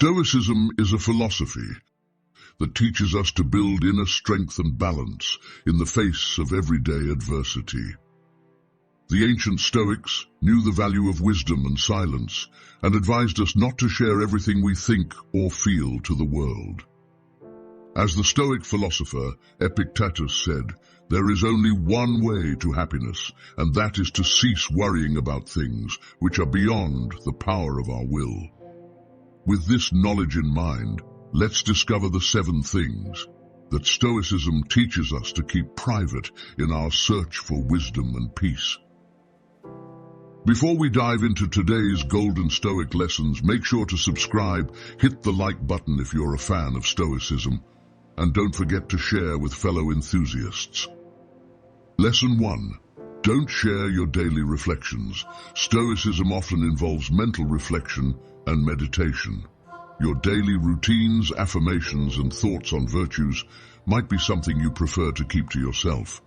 Stoicism is a philosophy that teaches us to build inner strength and balance in the face of everyday adversity. The ancient Stoics knew the value of wisdom and silence and advised us not to share everything we think or feel to the world. As the Stoic philosopher Epictetus said, there is only one way to happiness, and that is to cease worrying about things which are beyond the power of our will. With this knowledge in mind, let's discover the 7 things that Stoicism teaches us to keep private in our search for wisdom and peace. Before we dive into today's golden Stoic lessons, make sure to subscribe, hit the like button if you're a fan of Stoicism, and don't forget to share with fellow enthusiasts. Lesson 1. Don't share your daily reflections. Stoicism often involves mental reflection and meditation. Your daily routines, affirmations, and thoughts on virtues might be something you prefer to keep to yourself.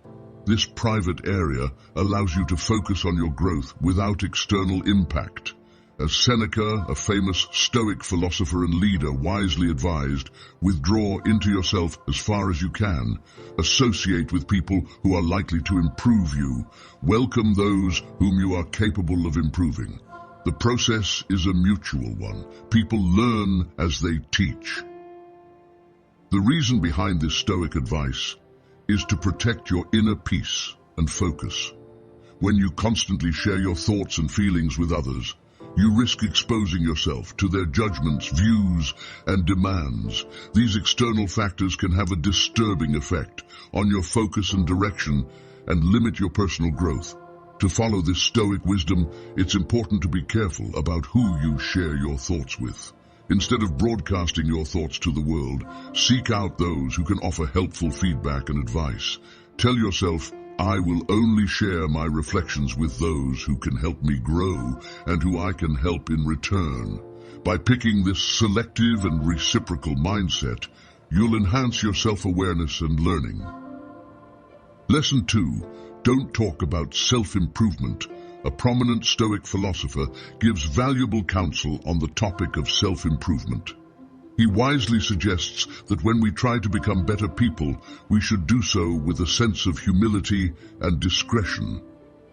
This private area allows you to focus on your growth without external impact. As Seneca, a famous Stoic philosopher and leader, wisely advised, withdraw into yourself as far as you can. Associate with people who are likely to improve you. Welcome those whom you are capable of improving. The process is a mutual one. People learn as they teach. The reason behind this Stoic advice is to protect your inner peace and focus. When you constantly share your thoughts and feelings with others, you risk exposing yourself to their judgments, views, and demands. These external factors can have a disturbing effect on your focus and direction and limit your personal growth. To follow this Stoic wisdom, it's important to be careful about who you share your thoughts with. Instead of broadcasting your thoughts to the world, seek out those who can offer helpful feedback and advice. Tell yourself, I will only share my reflections with those who can help me grow and who I can help in return. By picking this selective and reciprocal mindset, you'll enhance your self-awareness and learning. Lesson 2. Don't talk about self-improvement. A prominent Stoic philosopher gives valuable counsel on the topic of self-improvement. He wisely suggests that when we try to become better people, we should do so with a sense of humility and discretion.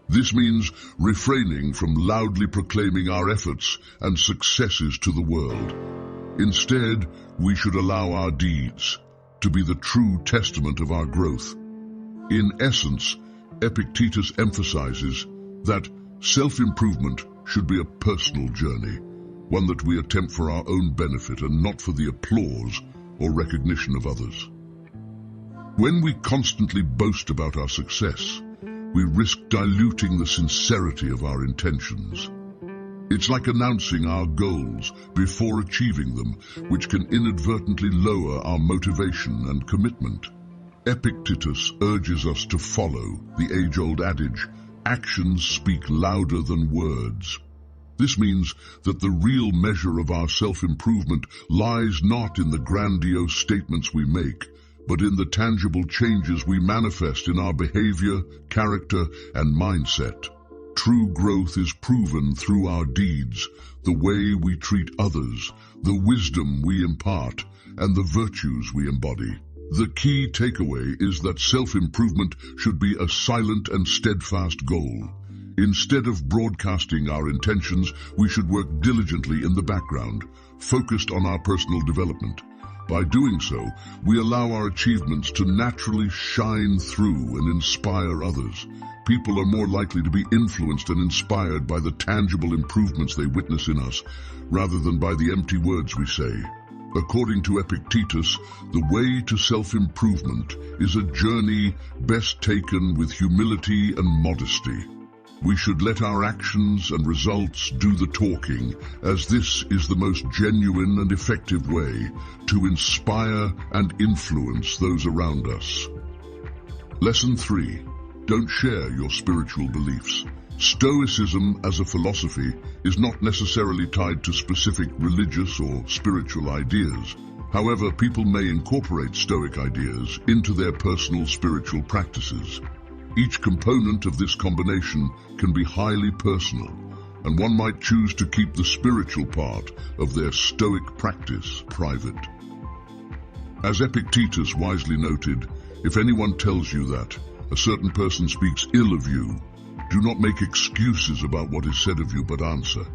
This means refraining from loudly proclaiming our efforts and successes to the world. Instead, we should allow our deeds to be the true testament of our growth. In essence, Epictetus emphasizes that self-improvement should be a personal journey, one that we attempt for our own benefit and not for the applause or recognition of others. When we constantly boast about our success, we risk diluting the sincerity of our intentions. It's like announcing our goals before achieving them, which can inadvertently lower our motivation and commitment. Epictetus urges us to follow the age-old adage, actions speak louder than words. This means that the real measure of our self-improvement lies not in the grandiose statements we make, but in the tangible changes we manifest in our behavior, character, and mindset. True growth is proven through our deeds, the way we treat others, the wisdom we impart, and the virtues we embody. The key takeaway is that self-improvement should be a silent and steadfast goal. Instead of broadcasting our intentions, we should work diligently in the background, focused on our personal development. By doing so, we allow our achievements to naturally shine through and inspire others. People are more likely to be influenced and inspired by the tangible improvements they witness in us, rather than by the empty words we say. According to Epictetus, the way to self-improvement is a journey best taken with humility and modesty. We should let our actions and results do the talking, as this is the most genuine and effective way to inspire and influence those around us. Lesson 3. Don't share your spiritual beliefs. Stoicism as a philosophy is not necessarily tied to specific religious or spiritual ideas. However, people may incorporate Stoic ideas into their personal spiritual practices. Each component of this combination can be highly personal. and one might choose to keep the spiritual part of their Stoic practice private. As Epictetus wisely noted, if anyone tells you that a certain person speaks ill of you, do not make excuses about what is said of you, but answer,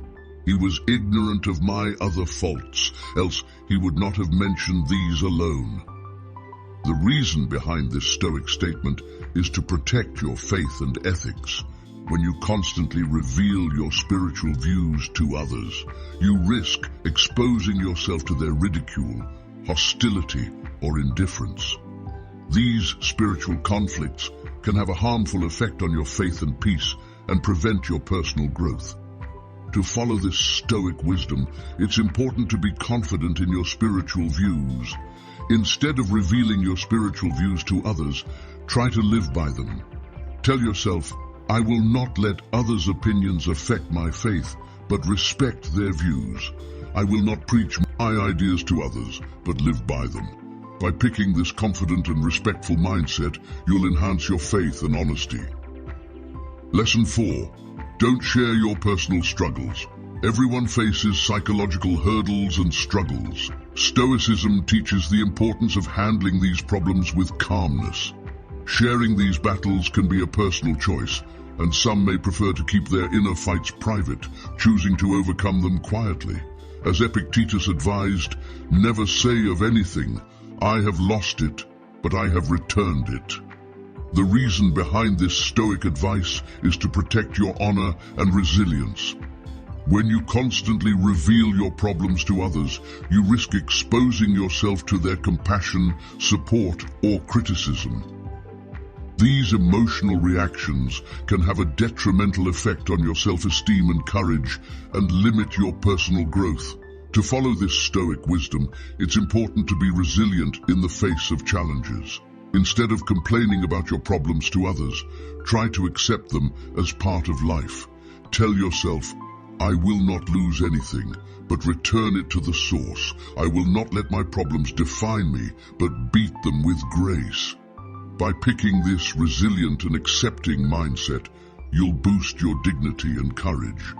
"He was ignorant of my other faults, else he would not have mentioned these alone." The reason behind this Stoic statement is to protect your faith and ethics. When you constantly reveal your spiritual views to others, you risk exposing yourself to their ridicule, hostility, or indifference. These spiritual conflicts can have a harmful effect on your faith and peace and prevent your personal growth. To follow this Stoic wisdom, it's important to be confident in your spiritual views. Instead of revealing your spiritual views to others, try to live by them. Tell yourself, "I will not let others' opinions affect my faith, but respect their views. I will not preach my ideas to others, but live by them." By picking this confident and respectful mindset, you'll enhance your faith and honesty. Lesson 4. Don't share your personal struggles. Everyone faces psychological hurdles and struggles. Stoicism teaches the importance of handling these problems with calmness. Sharing these battles can be a personal choice, and some may prefer to keep their inner fights private, choosing to overcome them quietly. As Epictetus advised, "Never say of anything, 'I have lost it, but I have returned it.'" The reason behind this Stoic advice is to protect your honor and resilience. When you constantly reveal your problems to others, you risk exposing yourself to their compassion, support, or criticism. These emotional reactions can have a detrimental effect on your self-esteem and courage and limit your personal growth. To follow this Stoic wisdom, it's important to be resilient in the face of challenges. Instead of complaining about your problems to others, try to accept them as part of life. Tell yourself, "I will not lose anything, but return it to the source. I will not let my problems define me, but beat them with grace." By picking this resilient and accepting mindset, you'll boost your dignity and courage.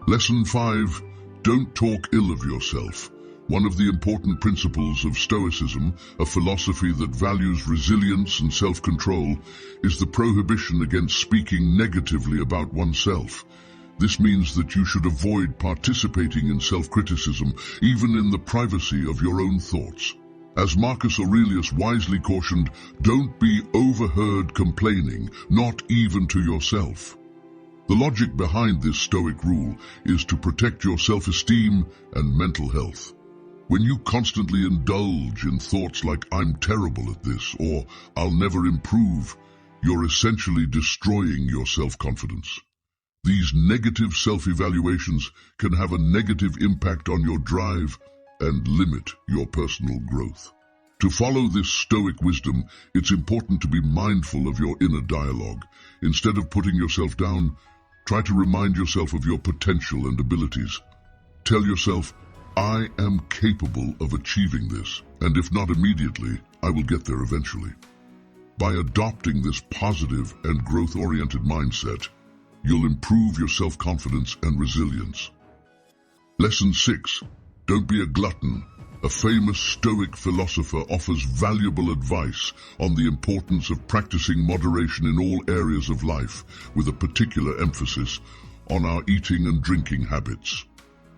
Lesson 5. Don't talk ill of yourself. One of the important principles of Stoicism, a philosophy that values resilience and self-control, is the prohibition against speaking negatively about oneself. This means that you should avoid participating in self-criticism, even in the privacy of your own thoughts. As Marcus Aurelius wisely cautioned, don't be overheard complaining, not even to yourself. The logic behind this Stoic rule is to protect your self-esteem and mental health. When you constantly indulge in thoughts like "I'm terrible at this" or "I'll never improve," you're essentially destroying your self-confidence. These negative self-evaluations can have a negative impact on your drive and limit your personal growth. To follow this Stoic wisdom, it's important to be mindful of your inner dialogue. Instead of putting yourself down, try to remind yourself of your potential and abilities. Tell yourself, "I am capable of achieving this, and if not immediately, I will get there eventually." By adopting this positive and growth-oriented mindset, you'll improve your self-confidence and resilience. Lesson 6. Don't be a glutton. A famous Stoic philosopher offers valuable advice on the importance of practicing moderation in all areas of life, with a particular emphasis on our eating and drinking habits.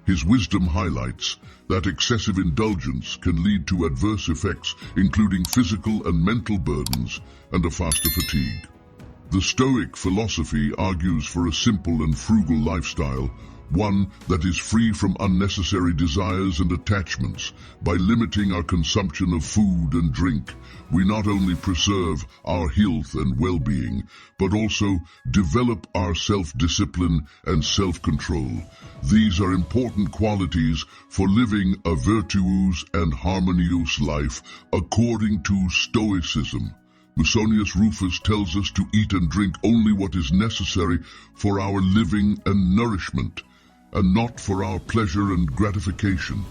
His wisdom highlights that excessive indulgence can lead to adverse effects, including physical and mental burdens and a faster fatigue. The Stoic philosophy argues for a simple and frugal lifestyle, one that is free from unnecessary desires and attachments. By limiting our consumption of food and drink, we not only preserve our health and well-being, but also develop our self-discipline and self-control. These are important qualities for living a virtuous and harmonious life according to Stoicism. Musonius Rufus tells us to eat and drink only what is necessary for our living and nourishment, and not for our pleasure and gratification.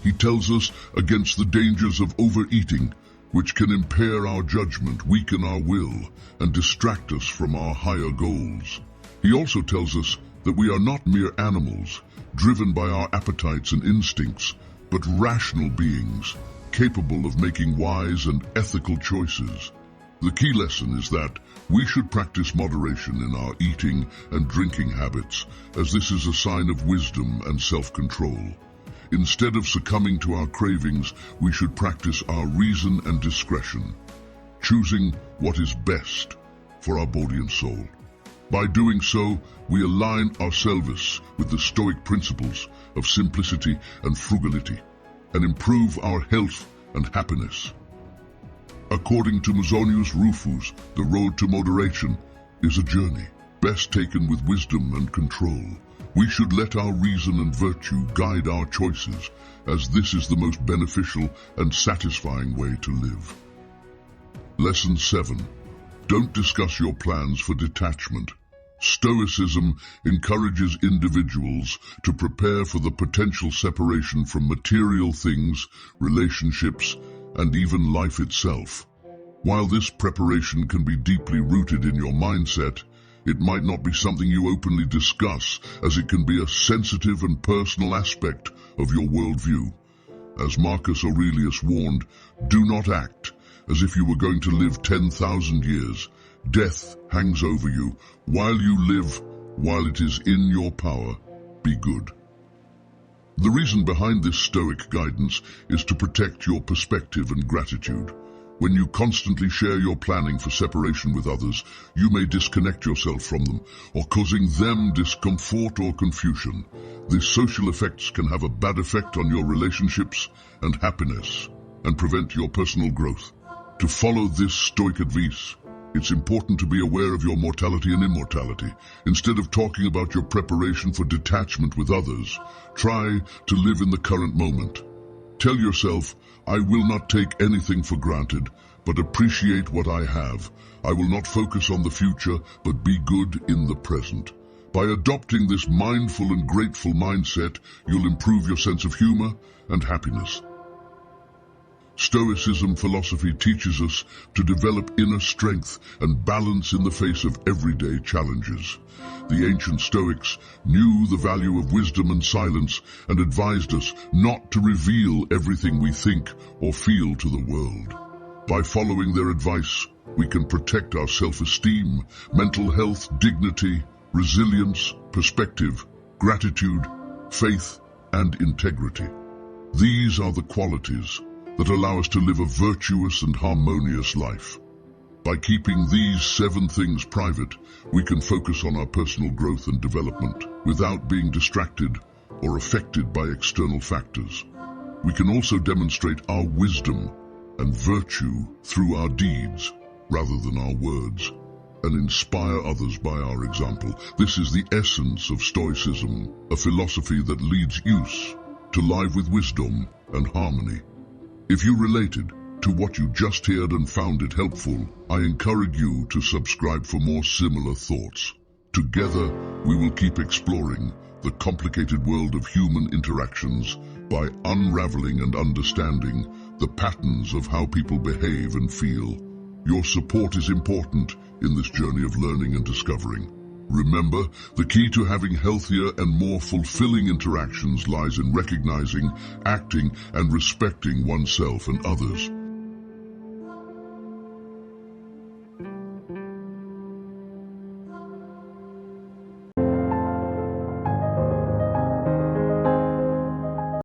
He tells us against the dangers of overeating, which can impair our judgment, weaken our will, and distract us from our higher goals. He also tells us that we are not mere animals, driven by our appetites and instincts, but rational beings, capable of making wise and ethical choices. The key lesson is that we should practice moderation in our eating and drinking habits, as this is a sign of wisdom and self-control. Instead of succumbing to our cravings, we should practice our reason and discretion, choosing what is best for our body and soul. By doing so, we align ourselves with the Stoic principles of simplicity and frugality, and improve our health and happiness. According to Musonius Rufus, the road to moderation is a journey, best taken with wisdom and control. We should let our reason and virtue guide our choices, as this is the most beneficial and satisfying way to live. Lesson 7. Don't discuss your plans for detachment. Stoicism encourages individuals to prepare for the potential separation from material things, relationships, and even life itself. While this preparation can be deeply rooted in your mindset, it might not be something you openly discuss, as it can be a sensitive and personal aspect of your worldview. As Marcus Aurelius warned, do not act as if you were going to live 10,000 years. Death hangs over you. While you live, while it is in your power, be good. The reason behind this Stoic guidance is to protect your perspective and gratitude. When you constantly share your planning for separation with others, you may disconnect yourself from them, or causing them discomfort or confusion. These social effects can have a bad effect on your relationships and happiness, and prevent your personal growth. To follow this Stoic advice, it's important to be aware of your mortality and immortality. Instead of talking about your preparation for detachment with others, try to live in the current moment. Tell yourself, I will not take anything for granted, but appreciate what I have. I will not focus on the future, but be good in the present. By adopting this mindful and grateful mindset, you'll improve your sense of humor and happiness. Stoicism philosophy teaches us to develop inner strength and balance in the face of everyday challenges. The ancient Stoics knew the value of wisdom and silence and advised us not to reveal everything we think or feel to the world. By following their advice, we can protect our self-esteem, mental health, dignity, resilience, perspective, gratitude, faith, and integrity. These are the qualities that allow us to live a virtuous and harmonious life. By keeping these 7 things private, we can focus on our personal growth and development without being distracted or affected by external factors. We can also demonstrate our wisdom and virtue through our deeds rather than our words, and inspire others by our example. This is the essence of Stoicism, a philosophy that leads youth to live with wisdom and harmony. If you related to what you just heard and found it helpful, I encourage you to subscribe for more similar thoughts. Together, we will keep exploring the complicated world of human interactions by unraveling and understanding the patterns of how people behave and feel. Your support is important in this journey of learning and discovering. Remember, the key to having healthier and more fulfilling interactions lies in recognizing, acting, and respecting oneself and others.